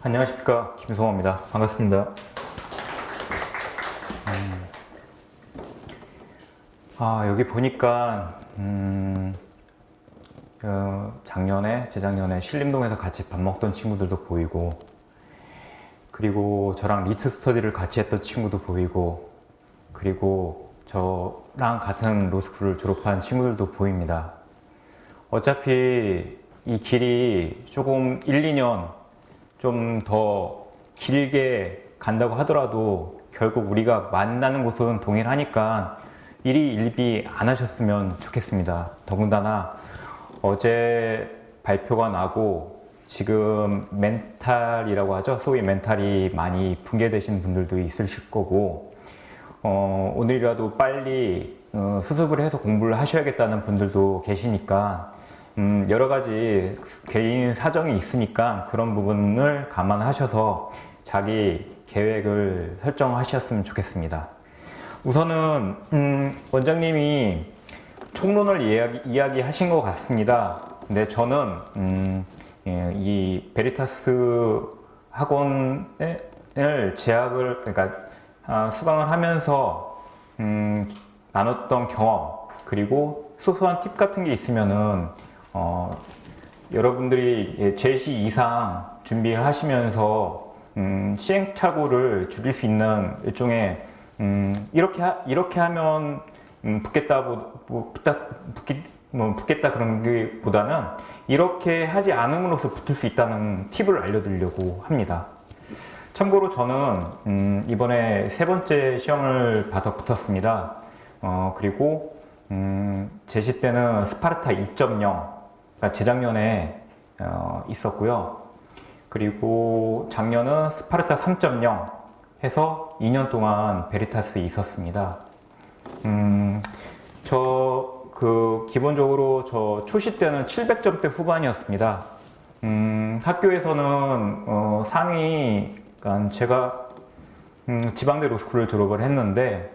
안녕하십니까, 김성호입니다. 반갑습니다. 여기 보니까 작년에, 재작년에 신림동에서 같이 밥 먹던 친구들도 보이고, 그리고 저랑 리트 스터디를 같이 했던 친구도 보이고, 그리고 저랑 같은 로스쿨을 졸업한 친구들도 보입니다. 어차피 이 길이 조금 1, 2년 좀 더 길게 간다고 하더라도 결국 우리가 만나는 곳은 동일하니까 일희 일비 안 하셨으면 좋겠습니다. 더군다나 어제 발표가 나고 지금 멘탈이라고 하죠. 소위 멘탈이 많이 붕괴되신 분들도 있으실 거고, 오늘이라도 빨리 수습을 해서 공부를 하셔야겠다는 분들도 계시니까 여러 가지 개인 사정이 있으니까 그런 부분을 감안하셔서 자기 계획을 설정하셨으면 좋겠습니다. 우선은 원장님이 총론을 이야기하신 것 같습니다. 근데 저는 이 베리타스 학원을 수강을 하면서 나눴던 경험, 그리고 소소한 팁 같은 게 있으면은 여러분들이 제시 이상 준비를 하시면서 시행착오를 줄일 수 있는 일종의 이렇게 하면 붙겠다 그런 게 보다는 이렇게 하지 않음으로써 붙을 수 있다는 팁을 알려드리려고 합니다. 참고로 저는 이번에 세 번째 시험을 봐서 붙었습니다. 그리고 제시 때는 스파르타 2.0, 그러니까 재작년에 있었고요. 그리고 작년은 스파르타 3.0 해서 2년 동안 베리타스에 있었습니다. 기본적으로 저 초시 때는 700점대 후반이었습니다. 학교에서는 상위, 그러니까 제가 지방대 로스쿨을 졸업을 했는데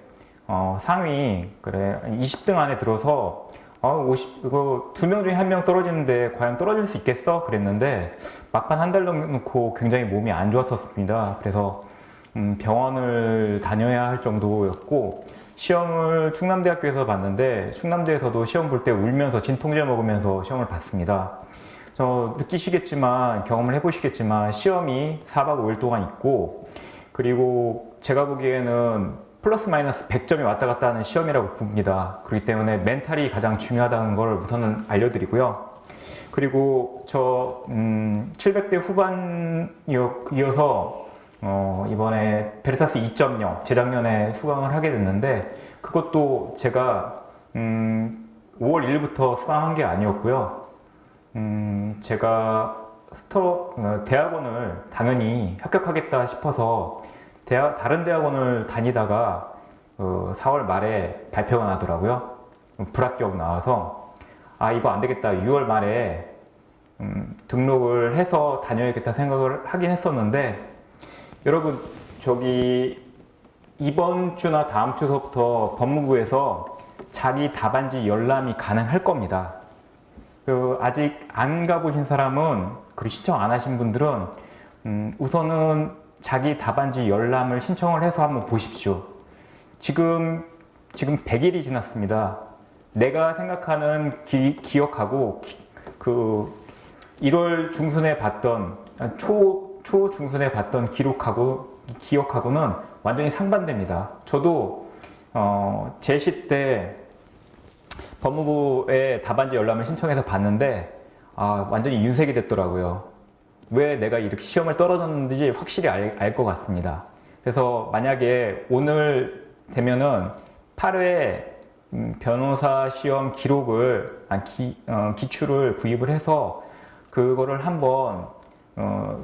상위 20등 안에 들어서 2명 중에 1명 떨어지는데 과연 떨어질 수 있겠어? 그랬는데 막판 한 달 넘고 굉장히 몸이 안 좋았었습니다. 그래서 병원을 다녀야 할 정도였고, 시험을 충남대학교에서 봤는데 충남대에서도 시험 볼 때 울면서 진통제 먹으면서 시험을 봤습니다. 느끼시겠지만, 경험을 해보시겠지만 시험이 4박 5일 동안 있고, 그리고 제가 보기에는 플러스 마이너스 100점이 왔다 갔다 하는 시험이라고 봅니다. 그렇기 때문에 멘탈이 가장 중요하다는 걸 우선은 알려드리고요. 그리고 700대 후반이어서 이번에 베리타스 2.0 재작년에 수강을 하게 됐는데, 그것도 제가 5월 1일부터 수강한 게 아니었고요. 제가 대학원을 당연히 합격하겠다 싶어서 다른 대학원을 다니다가 4월 말에 발표가 나더라고요. 불합격 나와서 이거 안 되겠다, 6월 말에 등록을 해서 다녀야겠다 생각을 하긴 했었는데, 여러분, 이번 주나 다음 주서부터 법무부에서 자기 답안지 열람이 가능할 겁니다. 아직 안 가보신 사람은, 그리고 신청 안 하신 분들은 우선은 자기 답안지 열람을 신청을 해서 한번 보십시오. 지금 100일이 지났습니다. 내가 생각하는 기억하고 1월 중순에 봤던 초중순에 봤던 기억하고는 완전히 상반됩니다. 저도 제시 때 법무부에 답안지 열람을 신청해서 봤는데 완전히 윤색이 됐더라고요. 왜 내가 이렇게 시험을 떨어졌는지 확실히 알 것 같습니다. 그래서 만약에 오늘 되면은 8회 변호사 시험 기출을 구입을 해서 그거를 한번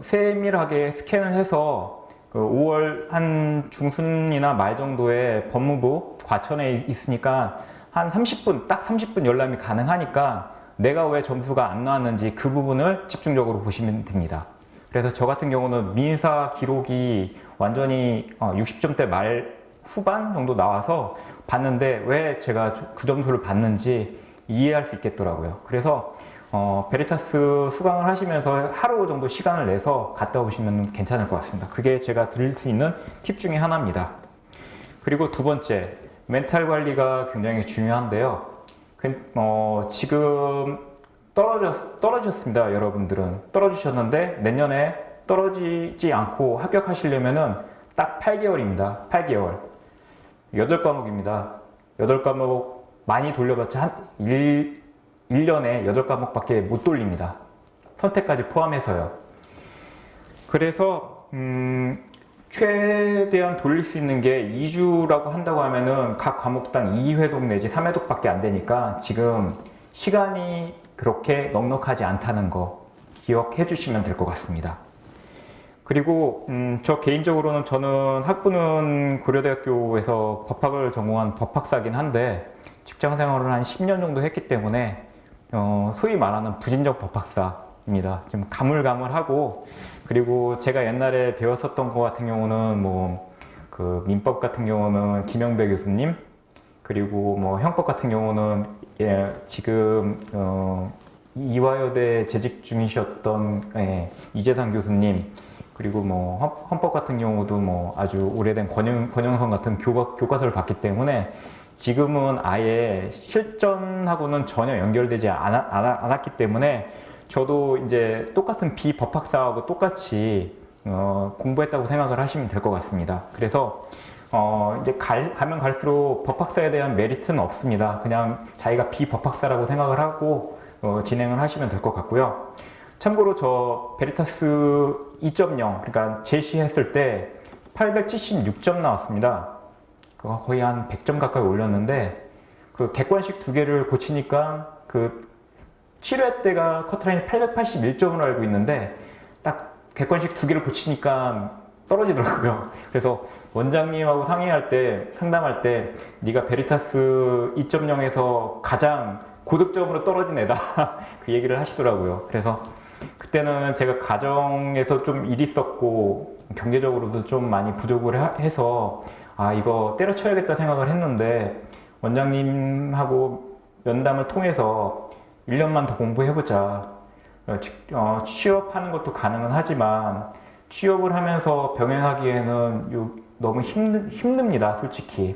세밀하게 스캔을 해서 5월 한 중순이나 말 정도에 법무부 과천에 있으니까 한 30분, 딱 30분 열람이 가능하니까 내가 왜 점수가 안 나왔는지 그 부분을 집중적으로 보시면 됩니다. 그래서 저 같은 경우는 민사 기록이 완전히 60점대 말 후반 정도 나와서 봤는데 왜 제가 그 점수를 받는지 이해할 수 있겠더라고요. 그래서 베리타스 수강을 하시면서 하루 정도 시간을 내서 갔다 오시면 괜찮을 것 같습니다. 그게 제가 드릴 수 있는 팁 중에 하나입니다. 그리고 두 번째, 멘탈 관리가 굉장히 중요한데요. 지금 떨어졌습니다. 여러분들은 떨어지셨는데 내년에 떨어지지 않고 합격하시려면은 딱 8개월입니다. 8개월. 8과목입니다. 8과목 많이 돌려봤자 한 1년에 8과목밖에 못 돌립니다. 선택까지 포함해서요. 그래서 최대한 돌릴 수 있는 게 2주라고 한다고 하면은 각 과목당 2회독 내지 3회독밖에 안 되니까 지금 시간이 그렇게 넉넉하지 않다는 거 기억해 주시면 될 것 같습니다. 그리고 저 개인적으로는 저는 학부는 고려대학교에서 법학을 전공한 법학사긴 한데 직장 생활을 한 10년 정도 했기 때문에 소위 말하는 부진적 법학사입니다. 좀 가물가물하고, 그리고 제가 옛날에 배웠었던 것 같은 경우는 뭐 그 민법 같은 경우는 김영배 교수님, 그리고 뭐 형법 같은 경우는 지금 이화여대 재직 중이셨던 이재상 교수님, 그리고 뭐 헌법 같은 경우도 뭐 아주 오래된 권영선 같은 교과서를 봤기 때문에 지금은 아예 실전하고는 전혀 연결되지 않았기 때문에 저도 이제 똑같은 비법학사하고 똑같이 공부했다고 생각을 하시면 될 것 같습니다. 그래서 이제 가면 갈수록 법학사에 대한 메리트는 없습니다. 그냥 자기가 비법학사라고 생각을 하고 진행을 하시면 될 것 같고요. 참고로 저 베리타스 2.0, 그러니까 제시했을 때 876점 나왔습니다. 거의 한 100점 가까이 올렸는데 그 객관식 두 개를 고치니까 그 7회 때가 커트라인이 881점으로 알고 있는데 딱 객관식 두 개를 고치니까 떨어지더라고요. 그래서 원장님하고 상담할 때 네가 베리타스 2.0에서 가장 고득점으로 떨어진 애다 그 얘기를 하시더라고요. 그래서 그때는 제가 가정에서 좀 일이 있었고 경제적으로도 좀 많이 부족을 해서 이거 때려쳐야겠다 생각을 했는데 원장님하고 면담을 통해서 1년만 더 공부해보자. 취업하는 것도 가능은 하지만 취업을 하면서 병행하기에는 너무 힘듭니다. 솔직히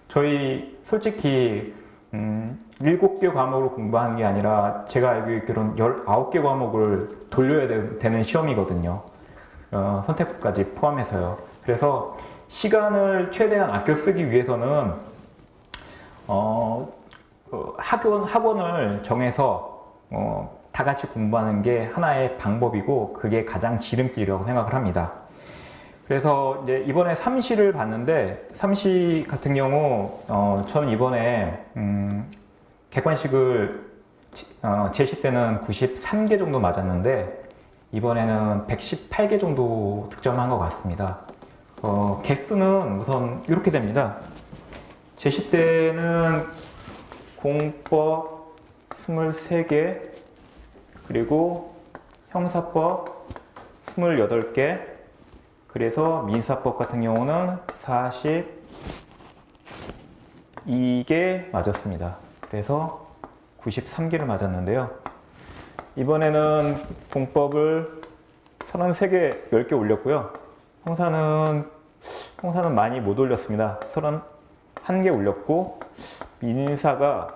저희 솔직히 7개 과목을 공부하는 게 아니라 제가 알고 있기로는 19개 과목을 돌려야 되는 시험이거든요. 선택까지 포함해서요. 그래서 시간을 최대한 아껴 쓰기 위해서는 학원을 정해서 다 같이 공부하는 게 하나의 방법이고 그게 가장 지름길이라고 생각을 합니다. 그래서 이제 이번에 삼시를 봤는데 삼시 같은 경우 저는 이번에 객관식을 제시 때는 93개 정도 맞았는데 이번에는 118개 정도 득점한 것 같습니다. 개수는 우선 이렇게 됩니다. 제시 때는 공법 23개, 그리고 형사법 28개, 그래서 민사법 같은 경우는 42개 맞았습니다. 그래서 93개를 맞았는데요. 이번에는 공법을 33개, 10개 올렸고요. 형사는 많이 못 올렸습니다. 31개 올렸고, 민사가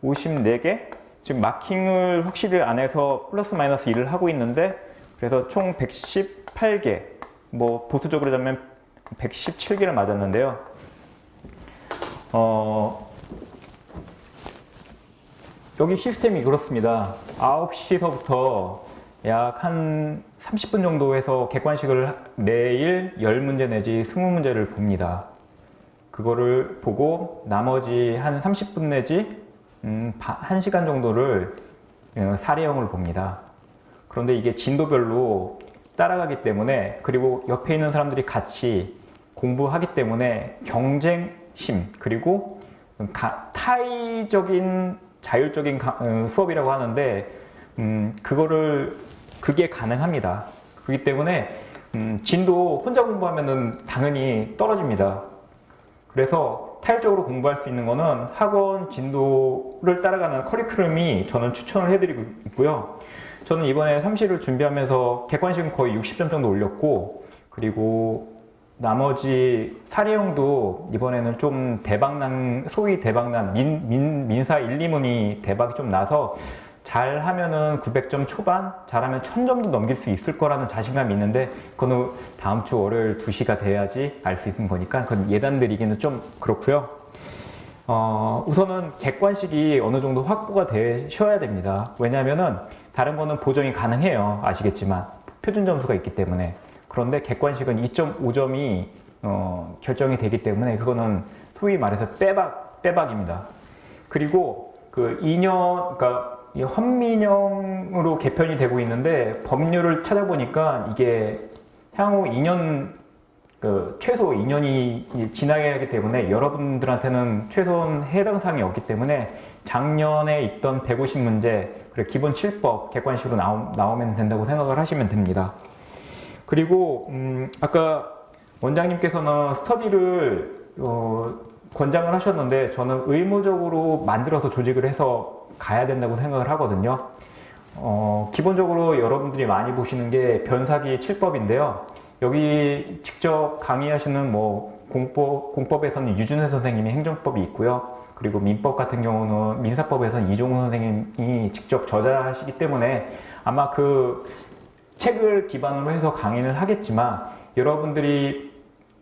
54개? 지금 마킹을 확실히 안 해서 플러스 마이너스 1을 하고 있는데, 그래서 총 118개, 뭐 보수적으로 잡으면 117개를 맞았는데요. 여기 시스템이 그렇습니다. 9시서부터 약 한 30분 정도 해서 객관식을 매일 10문제 내지 20문제를 봅니다. 그거를 보고 나머지 한 30분 내지 1시간 정도를 사례형을 봅니다. 그런데 이게 진도별로 따라가기 때문에, 그리고 옆에 있는 사람들이 같이 공부하기 때문에 경쟁심, 그리고 타의적인 자율적인 수업이라고 하는데 그게 가능합니다. 그렇기 때문에 진도 혼자 공부하면은 당연히 떨어집니다. 그래서 타율적으로 공부할 수 있는 거는 학원 진도를 따라가는 커리큘럼이 저는 추천을 해드리고 있고요. 저는 이번에 삼시를 준비하면서 객관식은 거의 60점 정도 올렸고, 그리고 나머지 사례형도 이번에는 좀 대박난, 소위 대박난 민사 1, 2문이 대박이 좀 나서 잘하면은 900점 초반, 잘하면 1000점도 넘길 수 있을 거라는 자신감이 있는데, 그건 다음 주 월요일 2시가 돼야지 알 수 있는 거니까 그건 예단 드리기는 좀 그렇고요. 우선은 객관식이 어느 정도 확보가 되셔야 됩니다. 왜냐하면은 다른 거는 보정이 가능해요. 아시겠지만 표준 점수가 있기 때문에. 그런데 객관식은 2.5점이 결정이 되기 때문에 그거는 소위 말해서 빼박입니다. 그리고 그 2년, 그러니까 이 헌민형으로 개편이 되고 있는데 법률을 찾아보니까 이게 향후 2년, 최소 2년이 지나야 하기 때문에 여러분들한테는 최소한 해당 사항이 없기 때문에 작년에 있던 150문제, 그리고 기본 7법 객관식으로 나오면 된다고 생각을 하시면 됩니다. 그리고 아까 원장님께서는 스터디를 권장을 하셨는데 저는 의무적으로 만들어서 조직을 해서 가야 된다고 생각을 하거든요. 기본적으로 여러분들이 많이 보시는 게 변사기 7법인데요. 여기 직접 강의하시는 뭐 공법에서는 유준회 선생님이 행정법이 있고요. 그리고 민법 같은 경우는 민사법에서는 이종훈 선생님이 직접 저자하시기 때문에 아마 그 책을 기반으로 해서 강의를 하겠지만 여러분들이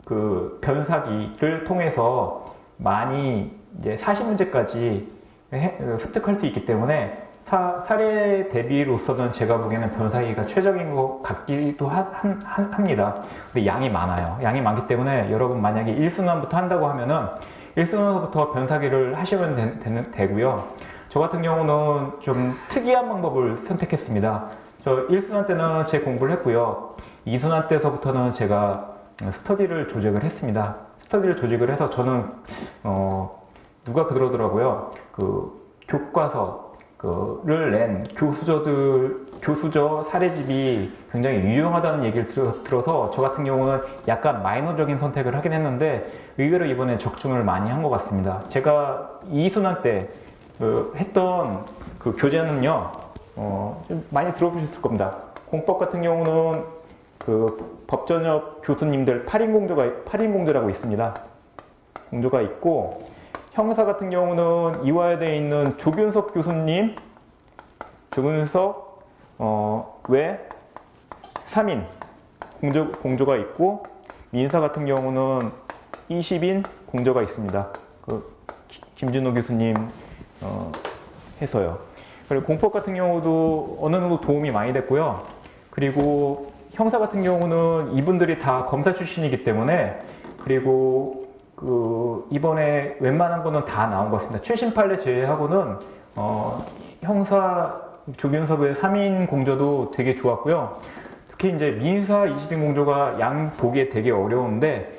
그 변사기를 통해서 많이 이제 40문제까지 습득할 수 있기 때문에 사례 대비로서는 제가 보기에는 변사기가 최적인 것 같기도 합니다. 근데 양이 많아요. 양이 많기 때문에 여러분 만약에 1순환부터 한다고 하면은 1순환부터 변사기를 하시면 되고요. 저 같은 경우는 좀 특이한 방법을 선택했습니다. 저 1순환 때는 제 공부를 했고요. 2순환 때서부터는 제가 스터디를 조직을 했습니다. 스터디를 조직을 해서 저는 누가 그러더라고요. 그 교과서를 낸 교수저 사례집이 굉장히 유용하다는 얘기를 들어서 저 같은 경우는 약간 마이너적인 선택을 하긴 했는데 의외로 이번에 적중을 많이 한 것 같습니다. 제가 2순환 때 했던 그 교재는요, 좀 많이 들어보셨을 겁니다. 공법 같은 경우는 그 법전협 교수님들 8인 공조라고 있습니다. 공조가 있고, 형사 같은 경우는 이화여대에 있는 조균석 교수님, 외 3인 공조가 있고, 민사 같은 경우는 20인 공조가 있습니다. 그 김준호 교수님 해서요. 그리고 공법 같은 경우도 어느 정도 도움이 많이 됐고요. 그리고 형사 같은 경우는 이분들이 다 검사 출신이기 때문에, 그리고 이번에 웬만한 거는 다 나온 것 같습니다. 최신 판례 제외하고는 형사 조균섭의 3인 공조도 되게 좋았고요. 특히 이제 민사 20인 공조가 양 보기에 되게 어려운데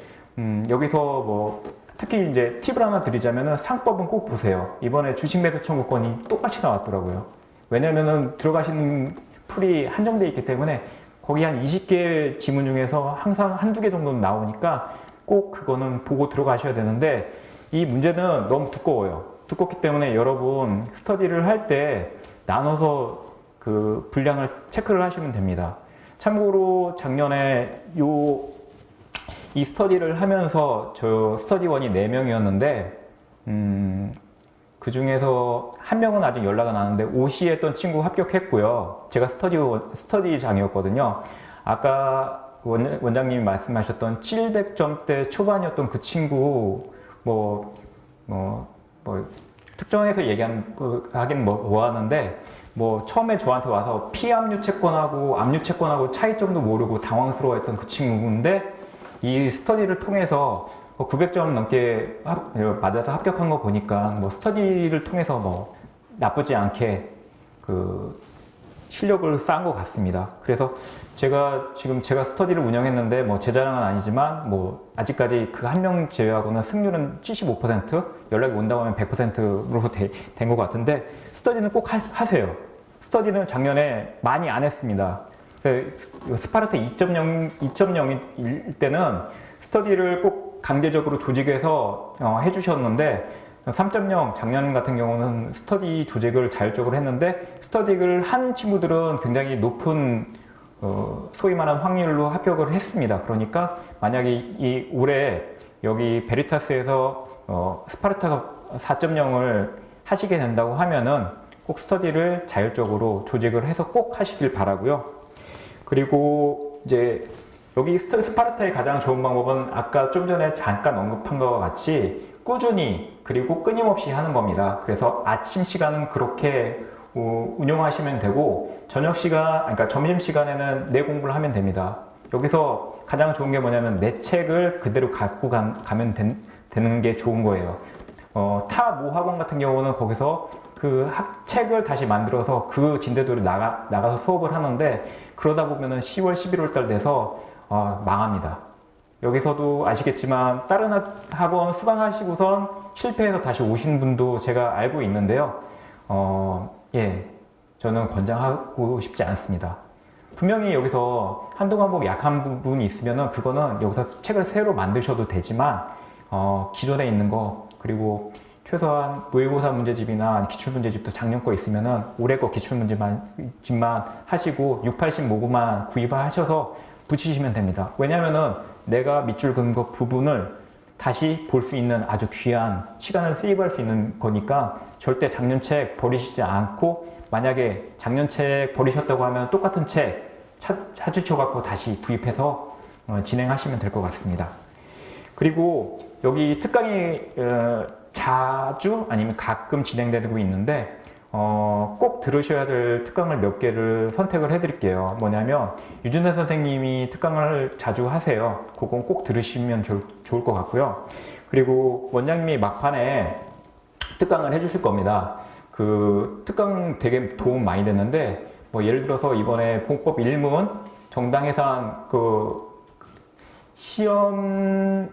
여기서 뭐 특히 이제 팁을 하나 드리자면은 상법은 꼭 보세요. 이번에 주식 매수 청구권이 똑같이 나왔더라고요. 왜냐면은 들어가시는 풀이 한정되어 있기 때문에 거기 한 20개 지문 중에서 항상 한두 개 정도는 나오니까 꼭 그거는 보고 들어가셔야 되는데 이 문제는 너무 두꺼워요. 두껍기 때문에 여러분 스터디를 할 때 나눠서 그 분량을 체크를 하시면 됩니다. 참고로 작년에 이 스터디를 하면서 저 스터디원이 4명이었는데 그 중에서 한 명은 아직 연락이 안 왔는데 OC 했던 친구 합격했고요. 제가 스터디장이었거든요. 아까 원장님이 말씀하셨던 700점대 초반이었던 그 친구 특정해서 하긴 뭐 하는데 처음에 저한테 와서 피압류 채권하고 압류 채권하고 차이점도 모르고 당황스러워했던 그 친구인데 이 스터디를 통해서 900점 넘게 맞아서 합격한 거 보니까 스터디를 통해서 나쁘지 않게 그 실력을 쌓은 것 같습니다. 그래서 제가 스터디를 운영했는데 제 자랑은 아니지만 아직까지 그 한 명 제외하고는 승률은 75%, 연락이 온다고 하면 100%로 된 것 같은데 스터디는 꼭 하세요. 스터디는 작년에 많이 안 했습니다. 스파르타 2.0일 때는 스터디를 꼭 강제적으로 조직해서 해주셨는데 3.0 작년 같은 경우는 스터디 조직을 자율적으로 했는데 스터디를 한 친구들은 굉장히 높은 소위 말하는 확률로 합격을 했습니다. 그러니까 만약에 이 올해 여기 베리타스에서 스파르타가 4.0을 하시게 된다고 하면은 꼭 스터디를 자율적으로 조직을 해서 꼭 하시길 바라고요. 그리고 이제 여기 스파르타의 가장 좋은 방법은 아까 좀 전에 잠깐 언급한 것과 같이 꾸준히 그리고 끊임없이 하는 겁니다. 그래서 아침 시간은 그렇게 운용하시면 되고 저녁 시간, 그러니까 점심 시간에는 내 공부를 하면 됩니다. 여기서 가장 좋은 게 뭐냐면 내 책을 그대로 갖고 가면 되는 게 좋은 거예요. 타 모 학원 같은 경우는 거기서 그 책을 다시 만들어서 그 진도대로 나가서 수업을 하는데 그러다 보면은 10월, 11월 달 돼서 망합니다. 여기서도 아시겠지만 다른 학원 수강하시고선 실패해서 다시 오신 분도 제가 알고 있는데요. 예, 저는 권장하고 싶지 않습니다. 분명히 여기서 한두 과목 약한 부분이 있으면은 그거는 여기서 책을 새로 만드셔도 되지만 기존에 있는 거 그리고 최소한 모의고사 문제집이나 기출문제집도 작년 거 있으면은 올해 거 기출문제집만 하시고 680 모구만 구입하셔서 붙이시면 됩니다. 왜냐면은 내가 밑줄 긋은 거 부분을 다시 볼 수 있는 아주 귀한 시간을 세이브할 수 있는 거니까 절대 작년 책 버리시지 않고 만약에 작년 책 버리셨다고 하면 똑같은 책 찾으셔갖고 다시 구입해서 진행하시면 될 것 같습니다. 그리고 여기 특강이 자주 아니면 가끔 진행되고 있는데 꼭 들으셔야 될 특강을 몇 개를 선택을 해드릴게요. 뭐냐면 유준태 선생님이 특강을 자주 하세요. 그건 꼭 들으시면 좋을 것 같고요. 그리고 원장님이 막판에 특강을 해주실 겁니다. 그 특강 되게 도움 많이 됐는데 뭐 예를 들어서 이번에 공법 1문 정당해산 그 시험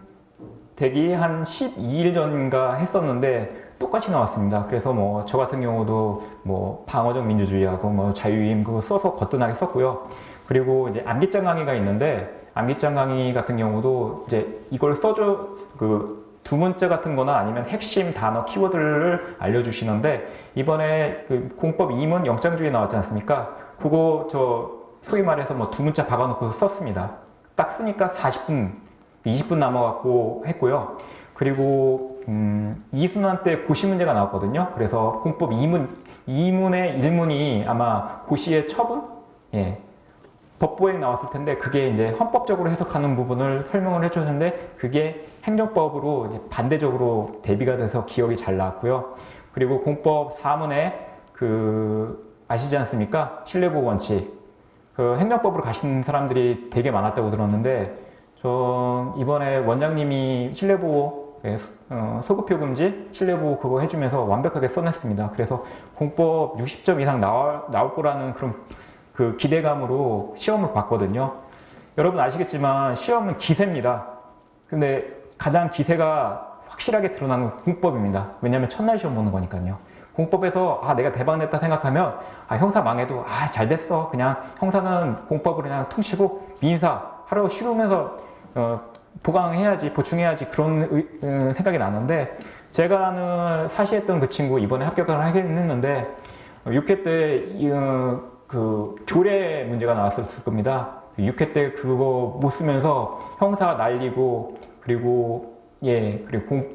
대기 한 12일 전인가 했었는데 똑같이 나왔습니다. 그래서 뭐 저 같은 경우도 뭐 방어적 민주주의하고 뭐 자유임 그거 써서 거뜬하게 썼고요. 그리고 이제 암기장 강의가 있는데 암기장 강의 같은 경우도 이제 이걸 써줘 그 두 문자 같은 거나 아니면 핵심 단어 키워드를 알려주시는데 이번에 그 공법 2문 영장주의 나왔지 않습니까? 그거 저 소위 말해서 뭐 두 문자 박아놓고 썼습니다. 딱 쓰니까 40분, 20분 남아갖고 했고요. 그리고 이순환 때 고시 문제가 나왔거든요. 그래서 공법 2문의 1문이 아마 고시의 처분? 예. 법보행 나왔을 텐데 그게 이제 헌법적으로 해석하는 부분을 설명을 해주셨는데 그게 행정법으로 이제 반대적으로 대비가 돼서 기억이 잘 나왔고요. 그리고 공법 4문에 그 아시지 않습니까? 신뢰보호 원칙. 그 행정법으로 가신 사람들이 되게 많았다고 들었는데 저 이번에 원장님이 신뢰보호 소급표 금지, 신뢰보호 그거 해주면서 완벽하게 써냈습니다. 그래서 공법 60점 이상 나올 거라는 그런 그 기대감으로 시험을 봤거든요. 여러분 아시겠지만 시험은 기세입니다. 근데 가장 기세가 확실하게 드러나는 건 공법입니다. 왜냐하면 첫날 시험 보는 거니까요. 공법에서 내가 대박 냈다 생각하면 형사 망해도 잘 됐어. 그냥 형사는 공법으로 그냥 퉁치고 민사 하루 쉬우면서 보강해야지 보충해야지 그런 생각이 나는데 제가 아는 사시했던 그 친구 이번에 합격을 하긴 했는데 6회 때 그 조례 문제가 나왔을 겁니다. 6회 때 그거 못 쓰면서 형사 날리고 그리고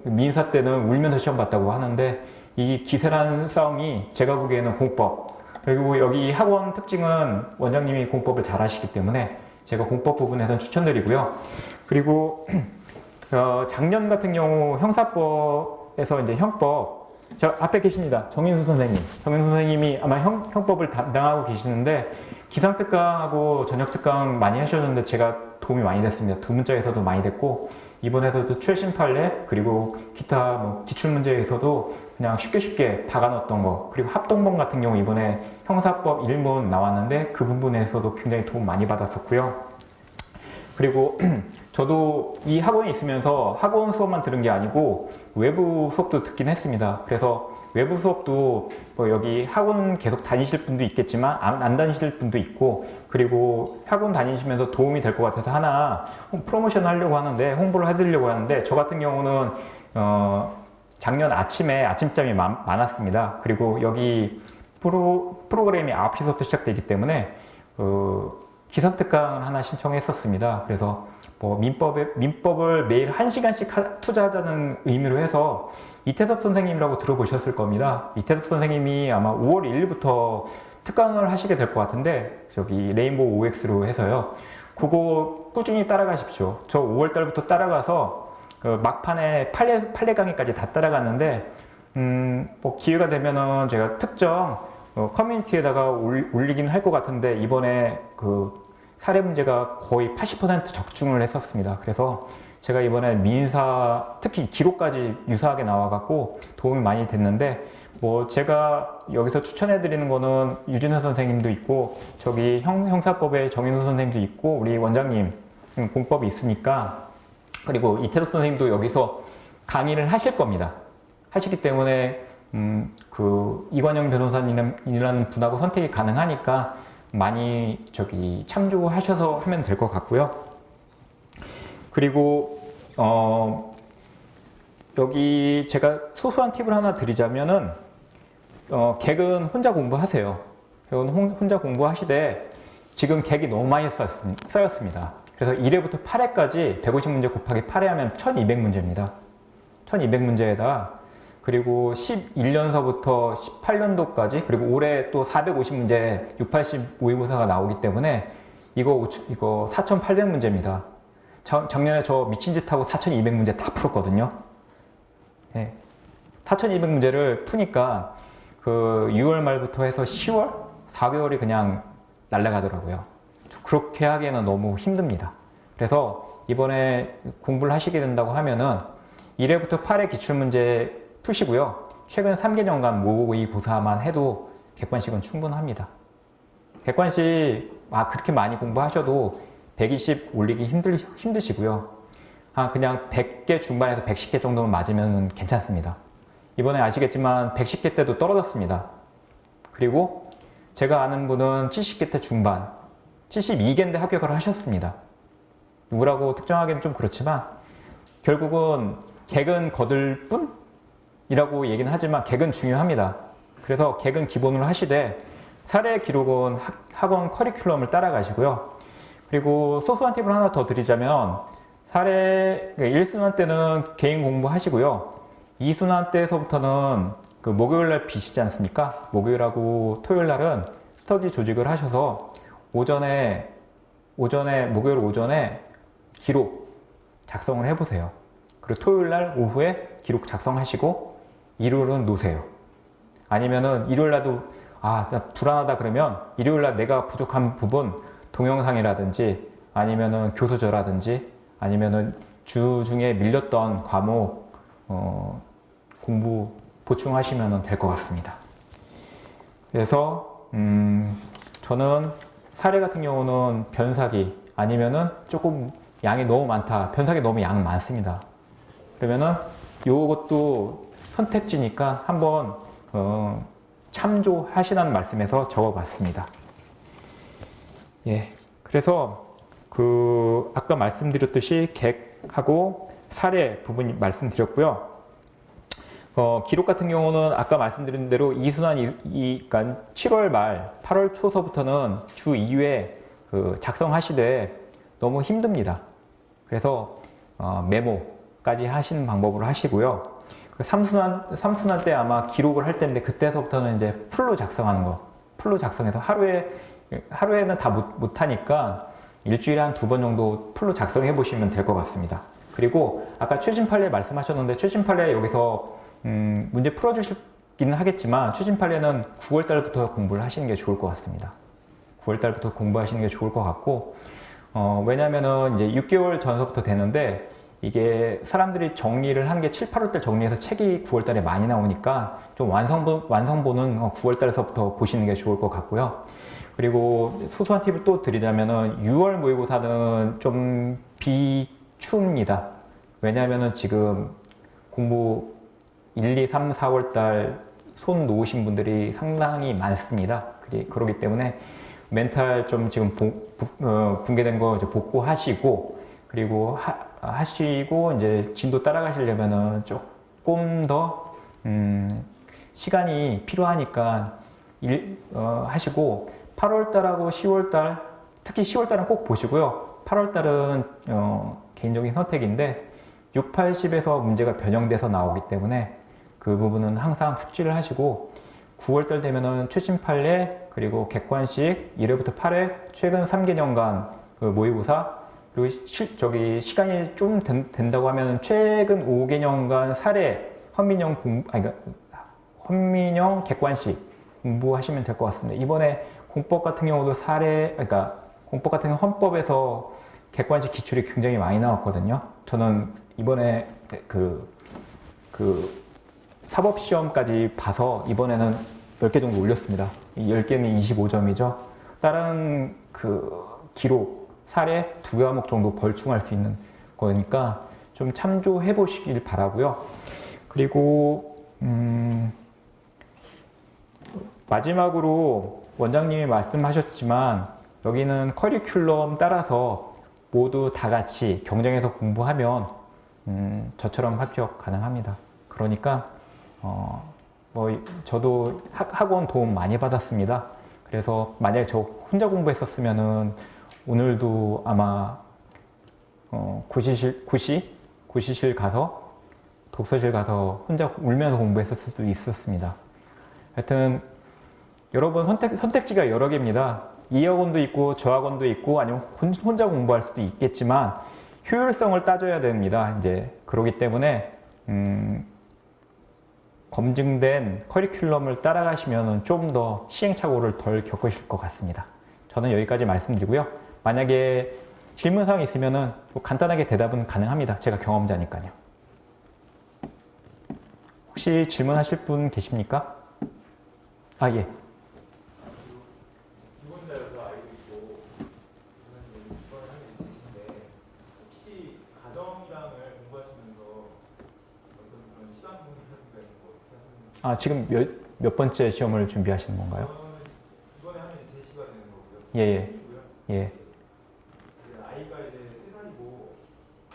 민사 때는 울면서 시험 봤다고 하는데 이 기세라는 싸움이 제가 보기에는 공법 그리고 여기 학원 특징은 원장님이 공법을 잘 하시기 때문에 제가 공법 부분에서는 추천드리고요. 그리고 작년 같은 경우 형사법에서 이제 형법 저 앞에 계십니다. 정인수 선생님. 정인수 선생님이 아마 형법을 담당하고 계시는데 기상특강하고 전역특강 많이 하셨는데 제가 도움이 많이 됐습니다. 두 문자에서도 많이 됐고 이번에도 최신 판례 그리고 기타 뭐 기출문제에서도 그냥 쉽게 박아넣었던 거 그리고 합동범 같은 경우 이번에 형사법 1문 나왔는데 그 부분에서도 굉장히 도움 많이 받았었고요. 그리고 저도 이 학원에 있으면서 학원 수업만 들은 게 아니고 외부 수업도 듣긴 했습니다. 그래서 외부 수업도 뭐 여기 학원 계속 다니실 분도 있겠지만 안 다니실 분도 있고, 그리고 학원 다니시면서 도움이 될 것 같아서 하나 프로모션을 하려고 하는데, 홍보를 해드리려고 하는데, 저 같은 경우는 작년 아침에 아침잠이 많았습니다. 그리고 여기 프로그램이 9시부터 시작되기 때문에 기선특강을 하나 신청했었습니다. 그래서 뭐 민법을 매일 1시간씩 투자하자는 의미로 해서 이태섭 선생님이라고 들어보셨을 겁니다. 이태섭 선생님이 아마 5월 1일부터 특강을 하시게 될 것 같은데, 저기 레인보우 OX로 해서요. 그거 꾸준히 따라가십시오. 저 5월 달부터 따라가서 막판에 판례 강의까지 다 따라갔는데, 뭐 기회가 되면은 제가 특정 커뮤니티에다가 올리긴 할 것 같은데, 이번에 그 사례 문제가 거의 80% 적중을 했었습니다. 그래서 제가 이번에 민사, 특히 기록까지 유사하게 나와갖고 도움이 많이 됐는데, 뭐 제가 여기서 추천해드리는 거는 유진호 선생님도 있고, 저기 형사법의 정인호 선생님도 있고, 우리 원장님 공법이 있으니까, 그리고 이태석 선생님도 여기서 강의를 하실 겁니다. 하시기 때문에 그 이관영 변호사님이라는 분하고 선택이 가능하니까 많이 저기 참조하셔서 하면 될 것 같고요. 그리고 여기 제가 소소한 팁을 하나 드리자면은 객은 혼자 공부하세요. 객은 혼자 공부하시되 지금 객이 너무 많이 쌓였습니다. 그래서 1회부터 8회까지 150문제 곱하기 8회 하면 1200문제입니다. 1200문제에다 그리고 11년서부터 18년도까지, 그리고 올해 또 450문제 680 모의고사가 나오기 때문에 이거 4800문제입니다. 작년에 저 미친 짓 하고 4200문제 다 풀었거든요. 네. 4200문제를 푸니까 그 6월 말부터 해서 10월? 4개월이 그냥 날아가더라고요. 그렇게 하기에는 너무 힘듭니다. 그래서 이번에 공부를 하시게 된다고 하면은 1회부터 8회 기출문제 푸시고요. 최근 3개년간 모의고사만 해도 객관식은 충분합니다. 객관식 그렇게 많이 공부하셔도 120 올리기 힘드시고요. 그냥 100개 중반에서 110개 정도만 맞으면 괜찮습니다. 이번에 아시겠지만 110개 때도 떨어졌습니다. 그리고 제가 아는 분은 70개 때 중반, 72개인데 합격을 하셨습니다. 누구라고 특정하기는 좀 그렇지만 결국은 객은 거들 뿐이라고 얘기는 하지만 객은 중요합니다. 그래서 객은 기본으로 하시되 사례 기록은 학원 커리큘럼을 따라가시고요. 그리고 소소한 팁을 하나 더 드리자면, 사례 1순환 때는 개인 공부하시고요. 2순환 때에서부터는 그 목요일날 비시지 않습니까? 목요일하고 토요일날은 스터디 조직을 하셔서 목요일 오전에 기록 작성을 해보세요. 그리고 토요일날 오후에 기록 작성하시고 일요일은 노세요. 아니면은 일요일날도 나 불안하다 그러면 일요일날 내가 부족한 부분 동영상이라든지 아니면은 교수저라든지 아니면은 주 중에 밀렸던 과목 공부 보충하시면 될 것 같습니다. 그래서 저는 사례 같은 경우는 변사기 아니면은 조금 양이 너무 많다. 변사기 너무 양 많습니다. 그러면은 요것도 선택지니까 한번 참조하시라는 말씀에서 적어봤습니다. 예, 그래서 아까 말씀드렸듯이 객하고 사례 부분 말씀드렸고요. 기록 같은 경우는 아까 말씀드린 대로 2순환, 그러니까 7월 말, 8월 초서부터는 주 2회 작성하시되 너무 힘듭니다. 그래서 메모까지 하시는 방법으로 하시고요. 3순환 때 아마 기록을 할 텐데 그때서부터는 이제 풀로 작성하는 거. 풀로 작성해서 하루에는 다 못하니까 일주일에 한 2번 정도 풀로 작성해 보시면 될 것 같습니다. 그리고 아까 최신 판례 말씀하셨는데 최신 판례 여기서 문제 풀어주시기는 하겠지만 최신 판례는 9월 달부터 공부를 하시는 게 좋을 것 같습니다. 9월 달부터 공부하시는 게 좋을 것 같고 왜냐면은 이제 6개월 전서부터 되는데 이게 사람들이 정리를 하는 게 7, 8월 달 정리해서 책이 9월 달에 많이 나오니까 좀 완성본은 9월 달서부터 보시는 게 좋을 것 같고요. 그리고 소소한 팁을 또 드리자면은 6월 모의고사는 좀 추웁니다. 왜냐하면은 지금 공부 1, 2, 3, 4월 달 손 놓으신 분들이 상당히 많습니다. 그렇기 때문에 멘탈 좀 지금 붕괴된 거 이제 복구하시고, 그리고 하시고 이제 진도 따라가시려면은 조금 더 시간이 필요하니까 하시고, 8월 달하고 10월 달, 특히 10월 달은 꼭 보시고요. 8월 달은 개인적인 선택인데 6, 80에서 문제가 변형돼서 나오기 때문에 그 부분은 항상 숙지를 하시고, 9월 달 되면은 최신 판례, 그리고 객관식 1회부터 8회 최근 3개년간 그 모의고사, 그리고 시간이 좀 된다고 하면 최근 5개년간 사례 헌민형 객관식 공부하시면 될 것 같습니다. 이번에 공법 같은 경우도 공법 같은 경우 헌법에서 객관식 기출이 굉장히 많이 나왔거든요. 저는 이번에 그 사법시험까지 봐서 이번에는 10개 정도 올렸습니다. 이 10개는 25점이죠. 다른 기록, 사례 2과목 정도 벌충할 수 있는 거니까 좀 참조해 보시길 바라고요. 그리고 마지막으로 원장님이 말씀하셨지만 여기는 커리큘럼 따라서 모두 다 같이 경쟁해서 공부하면 저처럼 합격 가능합니다. 그러니까 저도 학원 도움 많이 받았습니다. 그래서 만약에 저 혼자 공부했었으면은 오늘도 아마 고시실 가서, 독서실 가서 혼자 울면서 공부했을 수도 있었습니다. 하여튼 여러분 선택지가 여러 개입니다. 이 학원도 있고 저 학원도 있고 아니면 혼자 공부할 수도 있겠지만 효율성을 따져야 됩니다. 이제 그러기 때문에 검증된 커리큘럼을 따라가시면 좀 더 시행착오를 덜 겪으실 것 같습니다. 저는 여기까지 말씀드리고요. 만약에 질문사항이 있으면 간단하게 대답은 가능합니다. 제가 경험자니까요. 혹시 질문하실 분 계십니까? 아, 예. 기본자여서 알고 있고 저는 이번에 하는 게 있으신데 혹시 가정이랑을 공부하시면서 어떤 그런 시간 분배가 있는 거 어떻게 하시는 건가요? 지금 몇 번째 시험을 준비하시는 건가요? 저는 이번에 하면 제 시가 되는 거고요. 예. 예. 아이가 이제 3살이고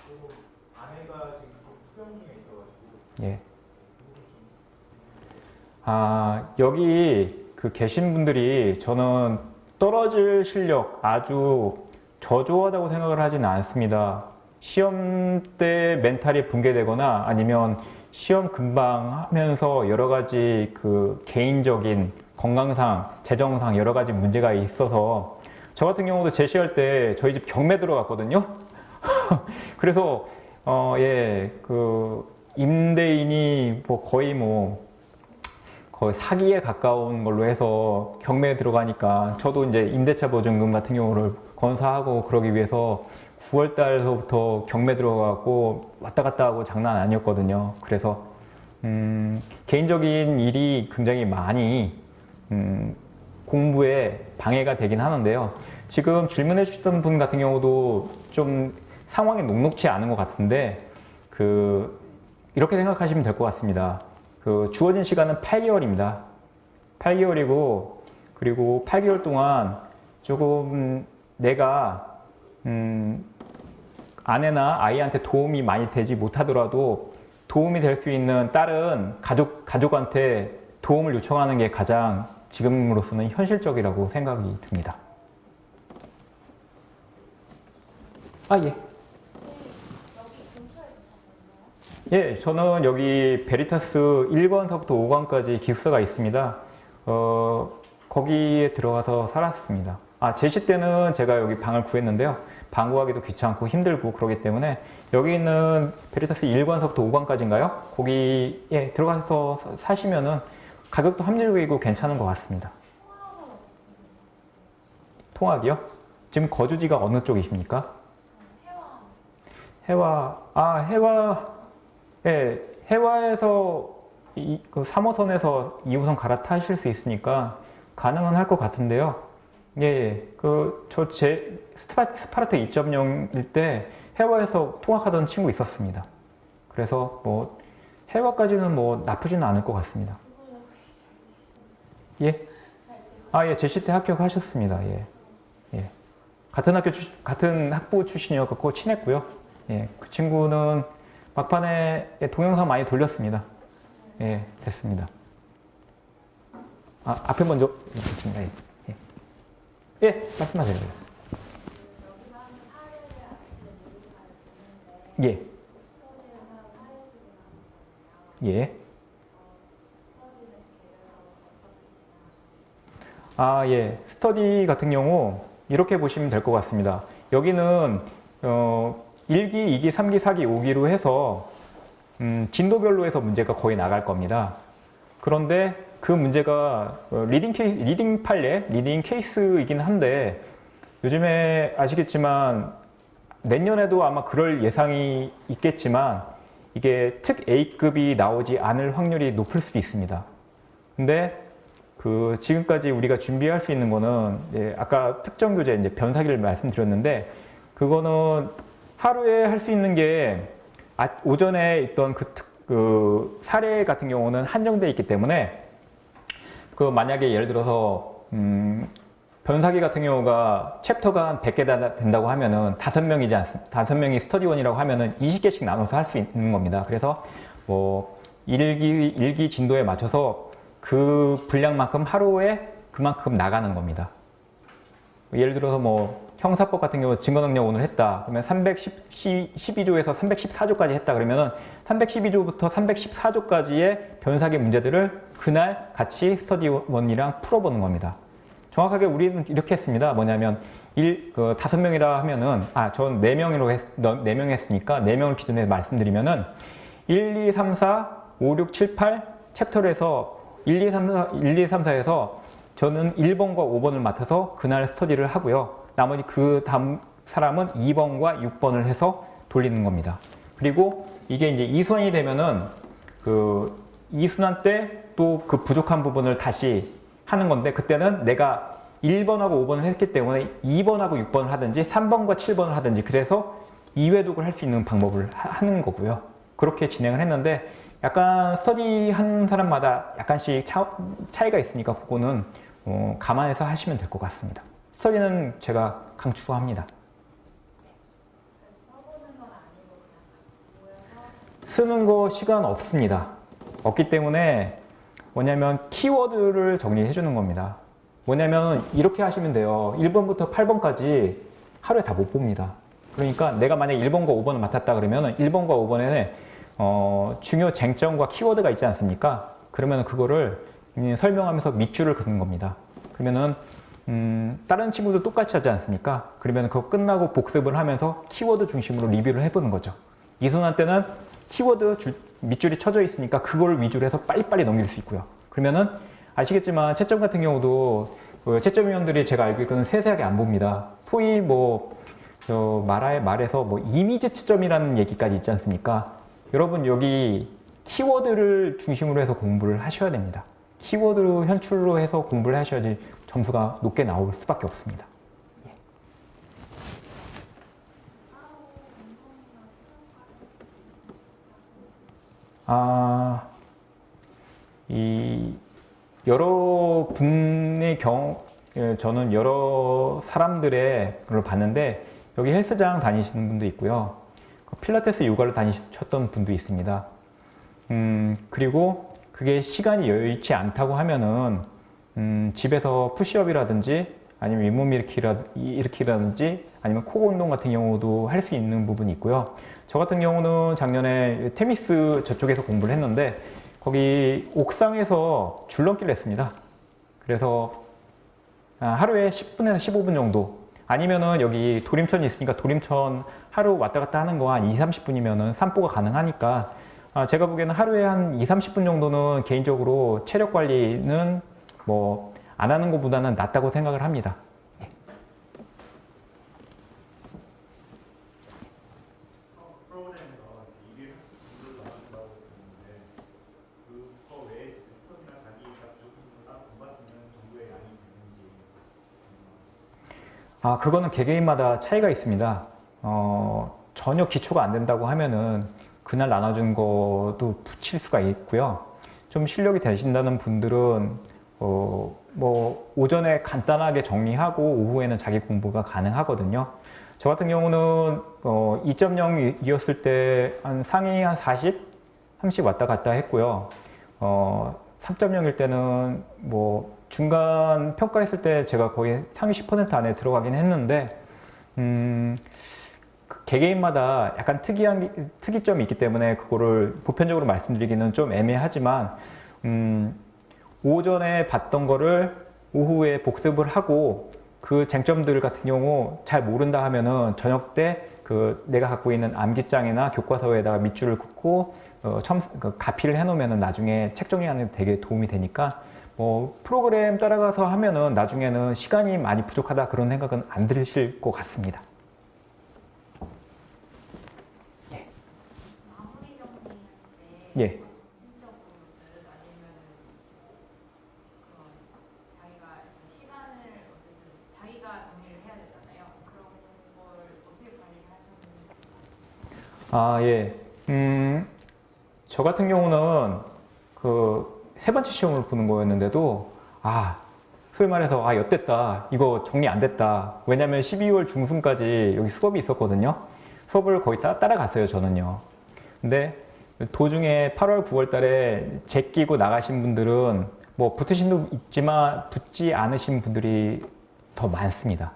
그리고 아내가 지금 투병 중에 있어가지고 예. 여기 계신 분들이 저는 떨어질 실력 아주 저조하다고 생각을 하지는 않습니다. 시험 때 멘탈이 붕괴되거나 아니면 시험 금방 하면서 여러 가지 개인적인 건강상, 재정상 여러 가지 문제가 있어서 저 같은 경우도 제시할 때 저희 집 경매 들어갔거든요. 그래서 임대인이 거의 사기에 가까운 걸로 해서 경매에 들어가니까 저도 이제 임대차 보증금 같은 경우를 건사하고 그러기 위해서 9월 달서부터 경매 들어가고 왔다 갔다 하고 장난 아니었거든요. 그래서 개인적인 일이 굉장히 많이 공부에 방해가 되긴 하는데요. 지금 질문해 주셨던 분 같은 경우도 좀 상황이 녹록치 않은 것 같은데 이렇게 생각하시면 될 것 같습니다. 주어진 시간은 8개월입니다. 8개월이고, 그리고 8개월 동안 조금 내가, 아내나 아이한테 도움이 많이 되지 못하더라도 도움이 될 수 있는 다른 가족한테 도움을 요청하는 게 가장 지금으로서는 현실적이라고 생각이 듭니다. 예. 예, 저는 여기 베리타스 1권서부터 5권까지 기숙사가 있습니다. 거기에 들어가서 살았습니다. 제시 때는 제가 여기 방을 구했는데요. 방 구하기도 귀찮고 힘들고 그러기 때문에 여기 있는 베리타스 1권서부터 5권까지인가요? 거기에 들어가서 사시면은 가격도 합리적이고 괜찮은 것 같습니다. 통학이요? 지금 거주지가 어느 쪽이십니까? 해화에서 3호선에서 2호선 갈아타실 수 있으니까 가능은 할 것 같은데요. 예, 스파르타 2.0일 때 해외에서 통학하던 친구 있었습니다. 그래서 뭐 해외까지는 뭐 나쁘지는 않을 것 같습니다. 예? 예, 제시 때 합격하셨습니다. 예. 예. 같은 학부 출신이었고 친했고요. 예, 그 친구는 막판에 동영상 많이 돌렸습니다. 예, 됐습니다. 앞에 먼저 있습니다. 예. 예. 예, 말씀하세요. 예. 예. 예. 스터디 같은 경우 이렇게 보시면 될 것 같습니다. 여기는 1기, 2기, 3기, 4기, 5기로 해서 진도별로 해서 문제가 거의 나갈 겁니다. 그런데 그 문제가 리딩 판례, 리딩 케이스이긴 한데 요즘에 아시겠지만 내년에도 아마 그럴 예상이 있겠지만 이게 특 A급이 나오지 않을 확률이 높을 수도 있습니다. 근데 지금까지 우리가 준비할 수 있는 거는 아까 특정 교재 이제 변사기를 말씀드렸는데 그거는 하루에 할 수 있는 게 오전에 있던 그 사례 같은 경우는 한정되어 있기 때문에 만약에 예를 들어서 변사기 같은 경우가 챕터가 한 100개 된다고 하면은 5명이 스터디원이라고 하면은 20개씩 나눠서 할 수 있는 겁니다. 그래서 뭐 1기 진도에 맞춰서 그 분량만큼 하루에 그만큼 나가는 겁니다. 예를 들어서 뭐 형사법 같은 경우 증거능력 오늘 했다. 그러면 312조에서 314조까지 했다. 그러면은 312조부터 314조까지의 변사기 문제들을 그날 같이 스터디원이랑 풀어보는 겁니다. 정확하게 우리는 이렇게 했습니다. 뭐냐면 5명이라 하면은 전 4명 했으니까 4명을 기준으로 말씀드리면은 1, 2, 3, 4, 5, 6, 7, 8 챕터를 해서 1, 2, 3, 4에서 저는 1번과 5번을 맡아서 그날 스터디를 하고요. 나머지 그 다음 사람은 2번과 6번을 해서 돌리는 겁니다. 그리고 이게 이제 2순환이 되면은 2순환 때 또 그 부족한 부분을 다시 하는 건데 그때는 내가 1번하고 5번을 했기 때문에 2번하고 6번을 하든지 3번과 7번을 하든지 그래서 2회독을 할 수 있는 방법을 하는 거고요. 그렇게 진행을 했는데 약간 스터디 하는 사람마다 약간씩 차이가 있으니까 그거는 감안해서 하시면 될 것 같습니다. 스터디는 제가 강추합니다. 쓰는 거 시간 없습니다. 없기 때문에 뭐냐면 키워드를 정리해 주는 겁니다. 뭐냐면 이렇게 하시면 돼요. 1번부터 8번까지 하루에 다 못 봅니다. 그러니까 내가 만약 1번과 5번을 맡았다 그러면 1번과 5번에는 중요 쟁점과 키워드가 있지 않습니까? 그러면 그거를 설명하면서 밑줄을 긋는 겁니다. 그러면은 다른 친구들 똑같이 하지 않습니까? 그러면 그거 끝나고 복습을 하면서 키워드 중심으로 리뷰를 해보는 거죠. 이순환 때는 키워드 밑줄이 쳐져 있으니까 그걸 위주로 해서 빨리빨리 넘길 수 있고요. 그러면은 아시겠지만 채점 같은 경우도 채점위원들이 제가 알기로는 세세하게 안 봅니다. 토익 말에서 이미지 채점이라는 얘기까지 있지 않습니까? 여러분 여기 키워드를 중심으로 해서 공부를 하셔야 됩니다. 키워드 현출로 해서 공부를 하셔야지 점수가 높게 나올 수밖에 없습니다. 여러 분의 저는 여러 사람들의 걸 봤는데 여기 헬스장 다니시는 분도 있고요. 필라테스 요가를 다니셨던 분도 있습니다. 그리고 그게 시간이 여의치 않다고 하면은 집에서 푸시업이라든지 아니면 윗몸 일으키라든지 아니면 코어 운동 같은 경우도 할 수 있는 부분이 있고요. 저 같은 경우는 작년에 테미스 저쪽에서 공부를 했는데 거기 옥상에서 줄넘기를 했습니다. 그래서 하루에 10분에서 15분 정도 아니면은 여기 도림천이 있으니까 도림천 하루 왔다 갔다 하는 거 한 20-30분이면은 산보가 가능하니까 제가 보기에는 하루에 한 20-30분 정도는 개인적으로 체력 관리는 뭐 안 하는 것보다는 낫다고 생각을 합니다. 프로그램에서 일일 진도를 나눈다고 했는데 그거 외에 스터디나 자기가 부족한 거 따로 공부할 수 있는 정도의 양이 있는지 그거는 개개인마다 차이가 있습니다. 전혀 기초가 안 된다고 하면은 그날 나눠준 것도 붙일 수가 있고요. 좀 실력이 되신다는 분들은 뭐 오전에 간단하게 정리하고 오후에는 자기 공부가 가능하거든요. 저 같은 경우는 2.0이었을 때 한 상위 한 40, 30 왔다 갔다 했고요. 3.0일 때는 뭐 중간 평가했을 때 제가 거의 상위 10% 안에 들어가긴 했는데 그 개개인마다 약간 특이점이 있기 때문에 그거를 보편적으로 말씀드리기는 좀 애매하지만 오전에 봤던 거를 오후에 복습을 하고 그 쟁점들 같은 경우 잘 모른다 하면은 저녁 때 그 내가 갖고 있는 암기장이나 교과서에다가 밑줄을 긋고 가피를 해놓으면은 나중에 책 정리하는 데 되게 도움이 되니까 뭐 프로그램 따라가서 하면은 나중에는 시간이 많이 부족하다 그런 생각은 안 들으실 것 같습니다. 마무리 정리할 때 예. 정신적으로든 아니면은 그런 자기가 시간을 어쨌든 자기가 정리를 해야 되잖아요. 그런 걸 어떻게 관리를 하셨는지. 예. 저 같은 경우는 그 세 번째 시험을 보는 거였는데도 소위 말해서 엿됐다. 이거 정리 안 됐다. 왜냐면 12월 중순까지 여기 수업이 있었거든요. 수업을 거의 다 따라갔어요, 저는요. 근데 도중에 8월, 9월 달에 제끼고 나가신 분들은 뭐 붙으신 분도 있지만 붙지 않으신 분들이 더 많습니다.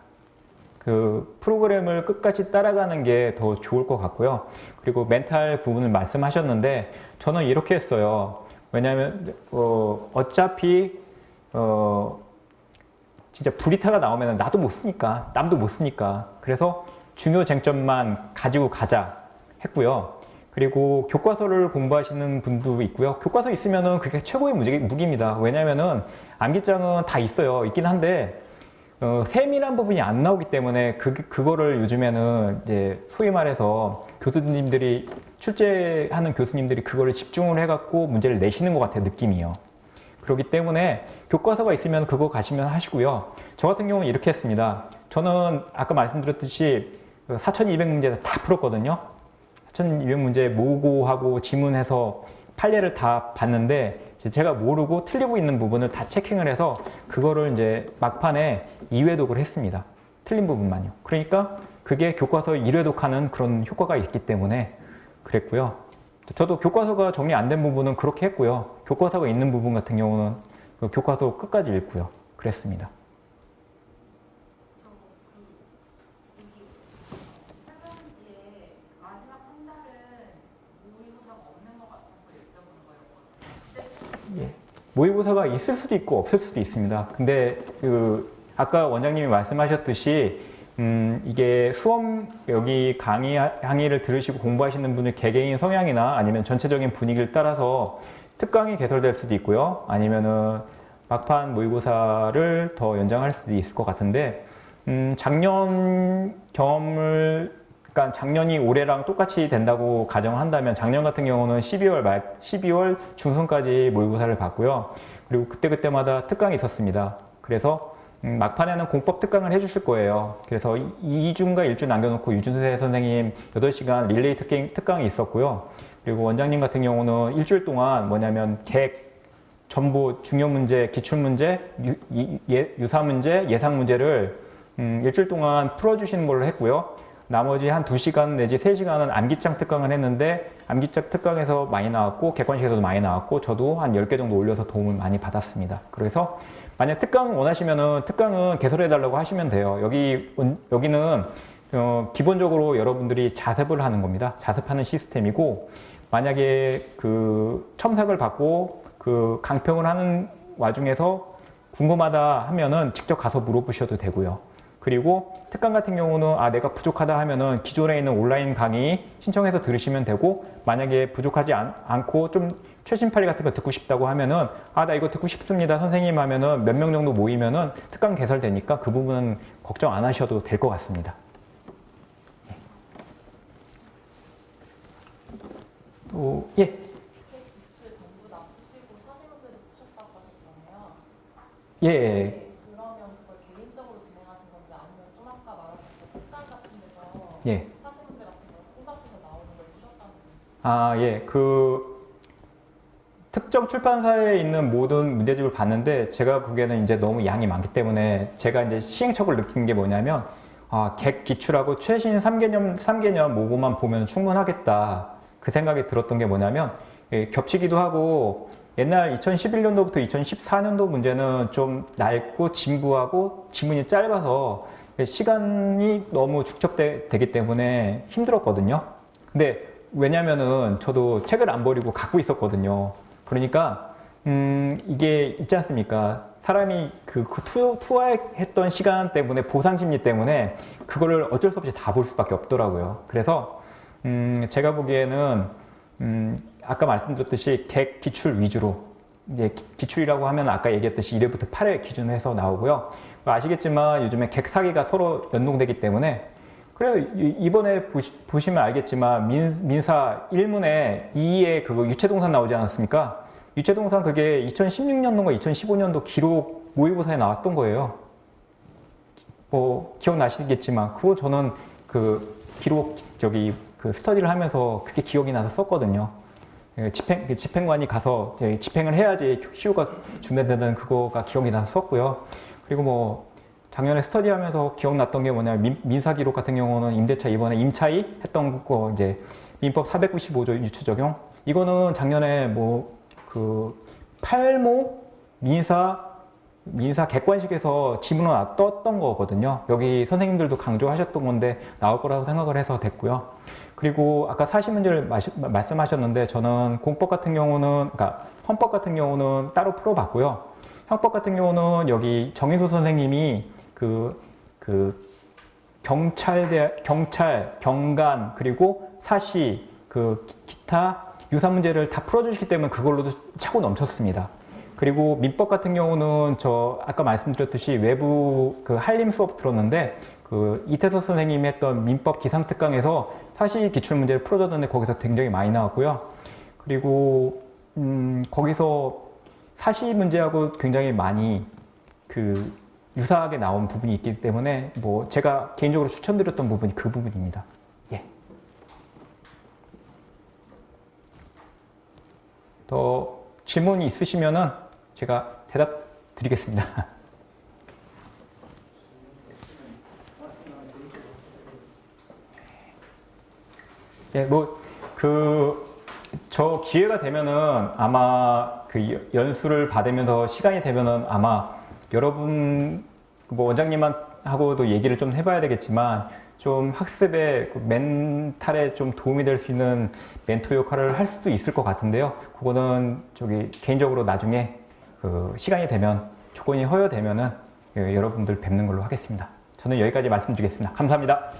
그 프로그램을 끝까지 따라가는 게 더 좋을 것 같고요. 그리고 멘탈 부분을 말씀하셨는데 저는 이렇게 했어요. 왜냐하면 어차피 진짜 브리타가 나오면 나도 못 쓰니까 남도 못 쓰니까 그래서 중요 쟁점만 가지고 가자 했고요. 그리고 교과서를 공부하시는 분도 있고요. 교과서 있으면은 그게 최고의 무기입니다. 왜냐면은 암기장은 다 있어요. 있긴 한데 세밀한 부분이 안 나오기 때문에 그거를 요즘에는 이제 소위 말해서 교수님들이 출제하는 교수님들이 그거를 집중을 해갖고 문제를 내시는 것 같아요. 느낌이요. 그렇기 때문에 교과서가 있으면 그거 가시면 하시고요. 저 같은 경우는 이렇게 했습니다. 저는 아까 말씀드렸듯이 4,200문제 다 풀었거든요. 4,200문제 모고하고 지문해서 판례를 다 봤는데 제가 모르고 틀리고 있는 부분을 다 체킹을 해서 그거를 이제 막판에 2회독을 했습니다. 틀린 부분만요. 그러니까 그게 교과서 1회독하는 그런 효과가 있기 때문에 그랬고요. 저도 교과서가 정리 안 된 부분은 그렇게 했고요. 교과서가 있는 부분 같은 경우는 그 교과서 끝까지 읽고요. 그랬습니다. 이게 설명지에 마지막 한 달은 모의고사가 없는 것 같아서 여쭤보는 거예요. 예. 모의고사가 있을 수도 있고 없을 수도 있습니다. 근데 아까 원장님이 말씀하셨듯이 이게 수업 여기 강의를 들으시고 공부하시는 분의 개개인 성향이나 아니면 전체적인 분위기를 따라서 특강이 개설될 수도 있고요. 아니면은 막판 모의고사를 더 연장할 수도 있을 것 같은데 작년 경험을 그러니까 작년이 올해랑 똑같이 된다고 가정한다면 작년 같은 경우는 12월 중순까지 모의고사를 봤고요. 그리고 그때마다 특강이 있었습니다. 그래서 막판에는 공법 특강을 해주실 거예요. 그래서 2주인가 1주 남겨놓고 유준세 선생님 8시간 릴레이 특강이 있었고요. 그리고 원장님 같은 경우는 일주일 동안 뭐냐면 전부 중요 문제, 기출 문제, 유사 문제, 예상 문제를 일주일 동안 풀어주시는 걸로 했고요. 나머지 한 2시간 내지 3시간은 암기장 특강을 했는데 암기장 특강에서 많이 나왔고 객관식에서도 많이 나왔고 저도 한 10개 정도 올려서 도움을 많이 받았습니다. 그래서 만약 특강 원하시면은 특강은 개설해 달라고 하시면 돼요. 여기는 기본적으로 여러분들이 자습을 하는 겁니다. 자습하는 시스템이고 만약에 그 첨삭을 받고 그 강평을 하는 와중에서 궁금하다 하면은 직접 가서 물어보셔도 되고요. 그리고 특강 같은 경우는 내가 부족하다 하면은 기존에 있는 온라인 강의 신청해서 들으시면 되고 만약에 부족하지 않고 좀 최신 판례 같은 거 듣고 싶다고 하면은 나 이거 듣고 싶습니다 선생님 하면은 몇 명 정도 모이면은 특강 개설되니까 그 부분은 걱정 안 하셔도 될 것 같습니다. 또 예. 기출 전부 다 푸시고 사시분들이 푸셨다고 하셨잖아요. 예. 그러면 그걸 개인적으로 진행하신 건지 아니면 예. 사실 문제 같은 거 통답에서 나오는 걸 보셨다는 아, 예. 특정 출판사에 있는 모든 문제집을 봤는데 제가 보기에는 이제 너무 양이 많기 때문에 제가 이제 시행착오를 느낀 게 뭐냐면 객 기출하고 최신 3개년 모고만 보면 충분하겠다. 그 생각이 들었던 게 뭐냐면 겹치기도 하고 옛날 2011년도부터 2014년도 문제는 좀 낡고 진부하고 지문이 짧아서 시간이 너무 축적되기 때문에 힘들었거든요. 근데 왜냐면은 저도 책을 안 버리고 갖고 있었거든요. 그러니까 이게 있지 않습니까? 사람이 투하했던 시간 때문에 보상 심리 때문에 그거를 어쩔 수 없이 다 볼 수밖에 없더라고요. 그래서 제가 보기에는 아까 말씀드렸듯이 객 기출 위주로 이제 기출이라고 하면 아까 얘기했듯이 1회부터 8회 기준으로 해서 나오고요. 아시겠지만 요즘에 객 사기가 서로 연동되기 때문에 그래서 이번에 보시면 알겠지만 민사 1문에 2에 그거 유체동산 나오지 않았습니까? 유체동산 그게 2016년도인가 2015년도 기록 모의고사에 나왔던 거예요. 뭐 기억나시겠지만 그거 저는 그 기록 그 스터디를 하면서 그게 기억이 나서 썼거든요. 집행관이 가서 집행을 해야지 시효가 준대되는 그거가 기억이 나서 썼고요. 그리고 뭐 작년에 스터디하면서 기억났던 게 뭐냐면 민사 기록 같은 경우는 임대차 이번에 임차이 했던 거 이제 민법 495조 유추 적용 이거는 작년에 뭐 그 8모 민사 객관식에서 지문을 떴던 거거든요. 여기 선생님들도 강조하셨던 건데 나올 거라고 생각을 해서 됐고요. 그리고 아까 사시 문제를 말씀하셨는데 저는 공법 같은 경우는 그러니까 헌법 같은 경우는 따로 풀어봤고요. 형법 같은 경우는 여기 정인수 선생님이 경찰, 경관 그리고 사시 기타 유사 문제를 다 풀어주시기 때문에 그걸로도 차고 넘쳤습니다. 그리고 민법 같은 경우는 저 아까 말씀드렸듯이 외부 한림 수업 들었는데 이태석 선생님이 했던 민법 기상특강에서 사시 기출 문제를 풀어줬는데 거기서 굉장히 많이 나왔고요. 그리고 거기서 사시 문제하고 굉장히 많이 유사하게 나온 부분이 있기 때문에 뭐 제가 개인적으로 추천드렸던 부분이 그 부분입니다. 예. 더 질문이 있으시면은 제가 대답 드리겠습니다. 예, 뭐 저 기회가 되면은 아마 연수를 받으면서 시간이 되면은 아마 여러분 뭐 원장님하고도 얘기를 좀 해봐야 되겠지만 좀 학습에 멘탈에 좀 도움이 될 수 있는 멘토 역할을 할 수도 있을 것 같은데요. 그거는 개인적으로 나중에 시간이 되면 조건이 허여되면은 여러분들 뵙는 걸로 하겠습니다. 저는 여기까지 말씀드리겠습니다. 감사합니다.